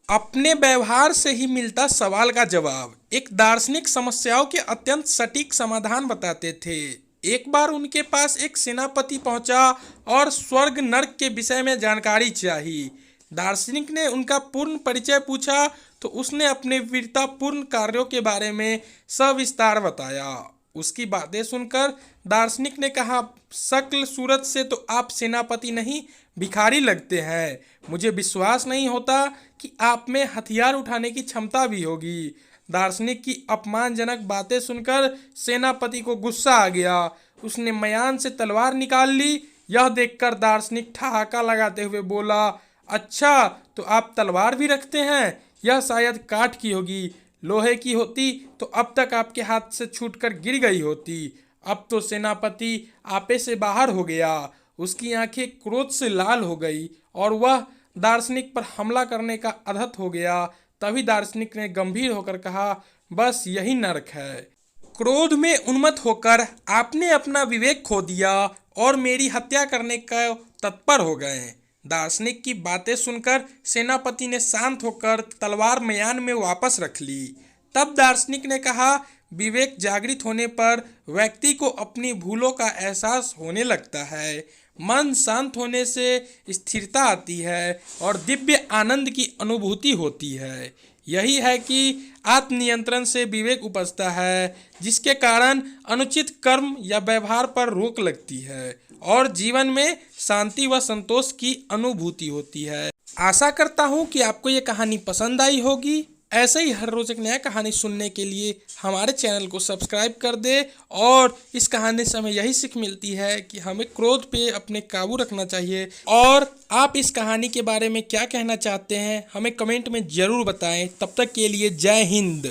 अपने व्यवहार से ही मिलता सवाल का जवाब। एक दार्शनिक समस्याओं के अत्यंत सटीक समाधान बताते थे। एक बार उनके पास एक सेनापति पहुंचा और स्वर्ग नर्क के विषय में जानकारी चाहिए। दार्शनिक ने उनका पूर्ण परिचय पूछा तो उसने अपने वीरतापूर्ण कार्यों के बारे में सविस्तार बताया। उसकी बातें सुनकर दार्शनिक ने कहा, शक्ल सूरत से तो आप सेनापति नहीं भिखारी लगते हैं। मुझे विश्वास नहीं होता कि आप में हथियार उठाने की क्षमता भी होगी। दार्शनिक की अपमानजनक बातें सुनकर सेनापति को गुस्सा आ गया। उसने मयान से तलवार निकाल ली। यह देखकर दार्शनिक ठहाका लगाते हुए बोला, अच्छा तो आप तलवार भी रखते हैं? यह शायद काठ की होगी, लोहे की होती तो अब तक आपके हाथ से छूटकर गिर गई होती। अब तो सेनापति आपे से बाहर हो गया। उसकी आंखें क्रोध से लाल हो गई और वह दार्शनिक पर हमला करने का अधत हो गया। तभी दार्शनिक ने गंभीर होकर कहा, बस यही नरक है। क्रोध में उन्मत्त होकर आपने अपना विवेक खो दिया और मेरी हत्या करने का तत्पर हो गए। दार्शनिक की बातें सुनकर सेनापति ने शांत होकर तलवार म्यान में वापस रख ली। तब दार्शनिक ने कहा, विवेक जागृत होने पर व्यक्ति को अपनी भूलों का एहसास होने लगता है। मन शांत होने से स्थिरता आती है और दिव्य आनंद की अनुभूति होती है। यही है कि आत्मनियंत्रण से विवेक उपजता है, जिसके कारण अनुचित कर्म या व्यवहार पर रोक लगती है और जीवन में शांति व संतोष की अनुभूति होती है। आशा करता हूँ कि आपको ये कहानी पसंद आई होगी। ऐसे ही हर रोज एक नया कहानी सुनने के लिए हमारे चैनल को सब्सक्राइब कर दे। और इस कहानी से हमें यही सीख मिलती है कि हमें क्रोध पे अपने काबू रखना चाहिए। और आप इस कहानी के बारे में क्या कहना चाहते हैं हमें कमेंट में ज़रूर बताएं। तब तक के लिए जय हिंद।